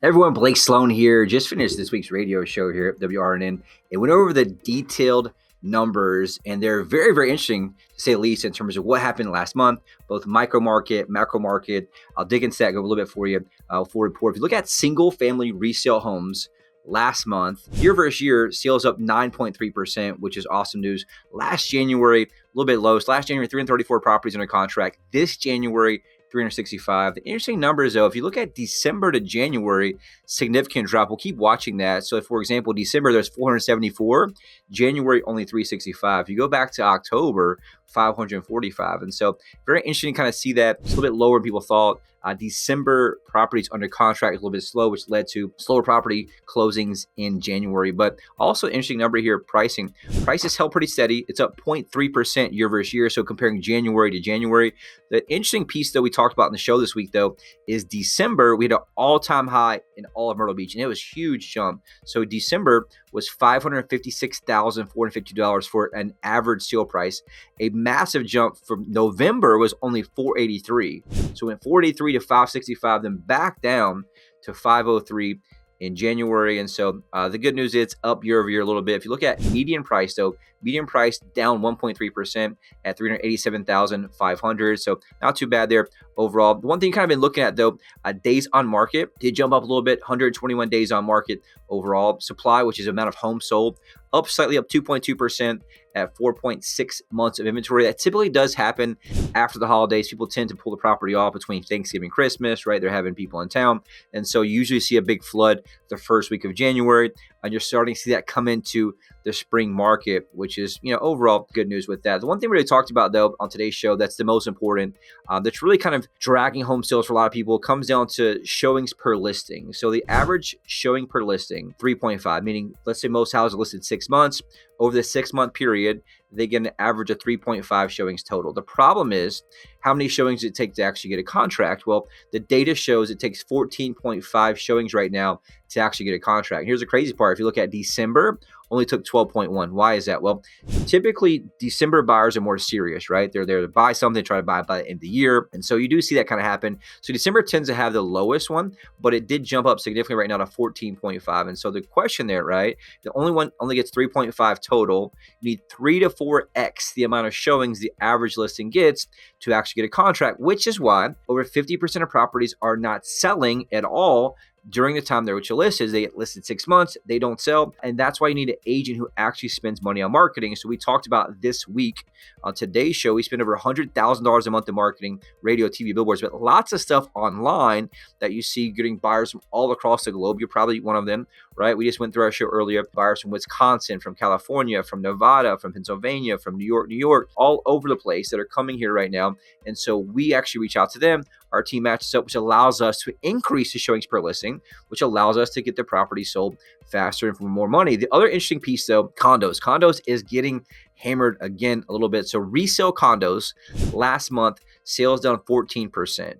Everyone, Blake Sloan here. Just finished this week's radio show here at WRNN and went over the detailed numbers, and they're very, very interesting to say the least in terms of what happened last month, both micro market, macro market. I'll dig into that, go a little bit for you. For report. If you look at single family resale homes last month, year versus year, sales up 9.3%, which is awesome news. Last January, a little bit low. So last January, 334 properties under contract. This January, 365. The interesting numbers, though, if you look at December to January, significant drop. We'll keep watching that. So, for example, December, there's 474. January, only 365. If you go back to October, 545. And so, very interesting to kind of see that. It's a little bit lower than people thought. December properties under contract is a little bit slow, which led to slower property closings in January. But also interesting number here, pricing. Prices held pretty steady. It's up 0.3% year versus year. So comparing January to January. The interesting piece that we talked about in the show this week, though, is December, we had an all-time high in all of Myrtle Beach, and it was a huge jump. So December was $556,450 for an average sale price. A massive jump from November was only $483. So it went $483 to $565, then back down to $503 in January. And so the good news is it's up year over year a little bit. If you look at median price, though, median price down 1.3% at $387,500. So not too bad there overall. The one thing you kind of been looking at, though, days on market did jump up a little bit, 121 days on market overall. Supply, which is the amount of homes sold, up slightly, up 2.2% at 4.6 months of inventory. That typically does happen after the holidays. People tend to pull the property off between Thanksgiving and Christmas, right? They're having people in town. And so you usually see a big flood the first week of January, and you're starting to see that come into the spring market, which is, overall good news with that. The one thing we really talked about, though, on today's show that's the most important, that's really kind of dragging home sales for a lot of people, comes down to showings per listing. So the average showing per listing, 3.5, meaning let's say most houses are listed 6 months. Over the 6-month period, they get an average of 3.5 showings total. The problem is how many showings it takes to actually get a contract. Well, the data shows it takes 14.5 showings right now to actually get a contract. Here's the crazy part. If you look at December, only took 12.1. Why is that? Well, typically December buyers are more serious, right? They're there to buy something, try to buy it by the end of the year. And so you do see that kind of happen. So December tends to have the lowest one, but it did jump up significantly right now to 14.5. And so the question there, right? The only one only gets 3.5 total. You need 3 to 4x the amount of showings the average listing gets to actually get a contract, which is why over 50% of properties are not selling at all during the time they're with your list. Is they get listed 6 months, they don't sell. And that's why you need an agent who actually spends money on marketing. So we talked about this week on today's show, we spend over $100,000 a month in marketing, radio, TV, billboards, but lots of stuff online that you see getting buyers from all across the globe. You're probably one of them, right? We just went through our show earlier, buyers from Wisconsin, from California, from Nevada, from Pennsylvania, from New York, all over the place that are coming here right now. And so we actually reach out to them. Our team matches up, which allows us to increase the showings per listing, which allows us to get the property sold faster and for more money. The other interesting piece, though, condos. Condos is getting hammered again a little bit. So resale condos last month, sales down 14%,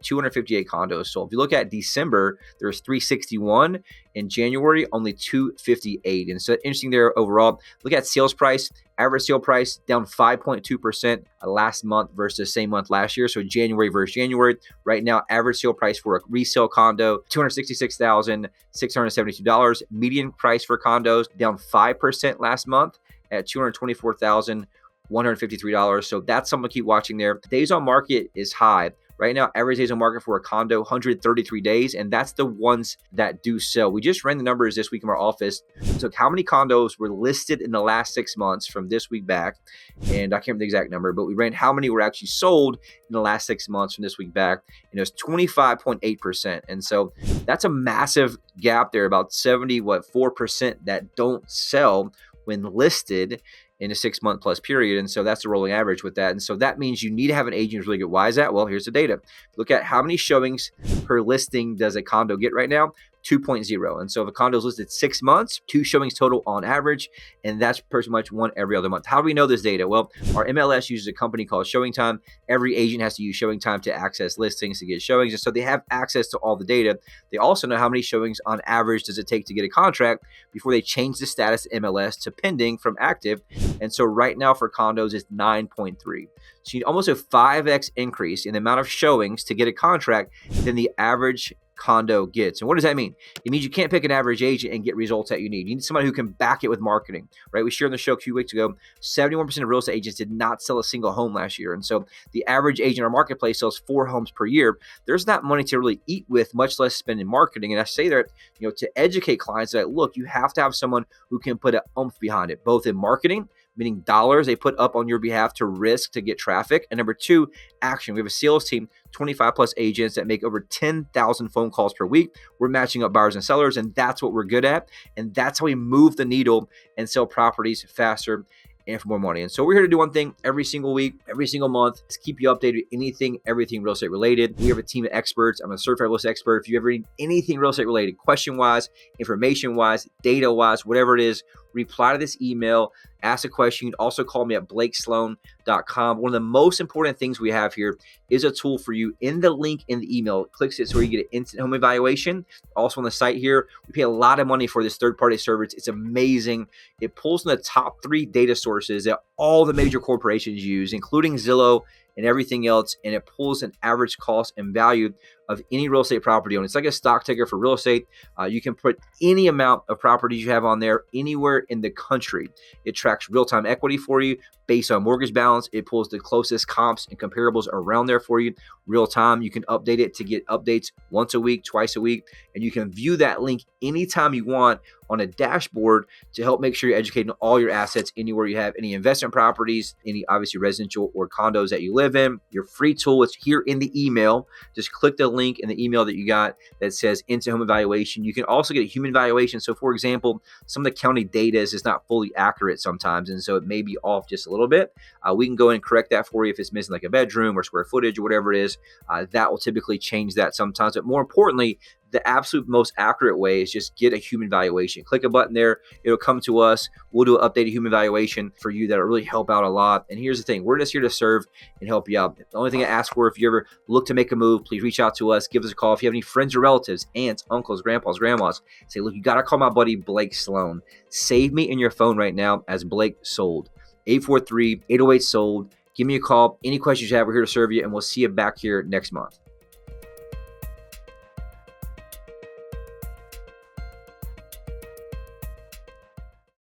258 condos sold. If you look at December, there's 361. In January, only 258. And so interesting there overall. Look at sales price. Average sale price down 5.2% last month versus same month last year. So January versus January. Right now, average sale price for a resale condo, $266,672. Median price for condos down 5% last month at $224,153. So that's something to keep watching there. Days on market is high. Right now, average days on market for a condo, 133 days, and that's the ones that do sell. We just ran the numbers this week in our office. So how many condos were listed in the last 6 months from this week back, and I can't remember the exact number, but we ran how many were actually sold in the last 6 months from this week back, and it was 25.8%. And so that's a massive gap there, about 4% that don't sell when listed in a 6-month plus period. And so that's the rolling average with that. And so that means you need to have an agent who's really good. Why is that? Well, here's the data. Look at how many showings per listing does a condo get right now? 2.0. And so if a condo is listed 6 months, 2 showings total on average, and that's pretty much one every other month. How do we know this data? Well, our MLS uses a company called ShowingTime. Every agent has to use ShowingTime to access listings, to get showings. And so they have access to all the data. They also know how many showings on average does it take to get a contract before they change the status of MLS to pending from active. And so right now for condos, it's 9.3. So you need almost a 5x increase in the amount of showings to get a contract than the average condo gets. And what does that mean? It means you can't pick an average agent and get results that you need. You need somebody who can back it with marketing, right? We shared on the show a few weeks ago, 71% of real estate agents did not sell a single home last year. And so the average agent in our marketplace sells 4 homes per year. There's not money to really eat with, much less spend in marketing. And I say that, to educate clients that, look, you have to have someone who can put an oomph behind it, both in marketing, meaning dollars they put up on your behalf to risk to get traffic. And number 2, action. We have a sales team, 25 plus agents that make over 10,000 phone calls per week. We're matching up buyers and sellers, and that's what we're good at. And that's how we move the needle and sell properties faster and for more money. And so we're here to do one thing every single week, every single month, is keep you updated with anything, everything real estate related. We have a team of experts. I'm a certified real estate expert. If you ever need anything real estate related, question-wise, information-wise, data-wise, whatever it is, reply to this email, ask a question. You can also call me at blakesloan.com. One of the most important things we have here is a tool for you in the link in the email. It clicks it so you get an instant home evaluation. Also on the site here, we pay a lot of money for this third-party service. It's amazing. It pulls from the top 3 data sources that all the major corporations use, including Zillow and everything else, and it pulls an average cost and value of any real estate property on. It's like a stock ticker for real estate. You can put any amount of properties you have on there anywhere in the country. It tracks real-time equity for you based on mortgage balance. It pulls the closest comps and comparables around there for you real time. You can update it to get updates once a week, twice a week, and you can view that link anytime you want on a dashboard to help make sure you're educating all your assets anywhere you have any investment properties, any obviously residential or condos that you live in. Your free tool is here in the email. Just click the link in the email that you got that says instant home evaluation. You can also get a human evaluation. So for example, some of the county data is not fully accurate sometimes, and so it may be off just a little bit. We can go in and correct that for you if it's missing like a bedroom or square footage or whatever it is. That will typically change that sometimes. But more importantly, the absolute most accurate way is just get a human valuation. Click a button there. It'll come to us. We'll do an updated human valuation for you that'll really help out a lot. And here's the thing. We're just here to serve and help you out. The only thing I ask for, if you ever look to make a move, please reach out to us. Give us a call. If you have any friends or relatives, aunts, uncles, grandpas, grandmas, say, look, you got to call my buddy Blake Sloan. Save me in your phone right now as Blake Sold. 843-808-SOLD. Give me a call. Any questions you have, we're here to serve you, and we'll see you back here next month.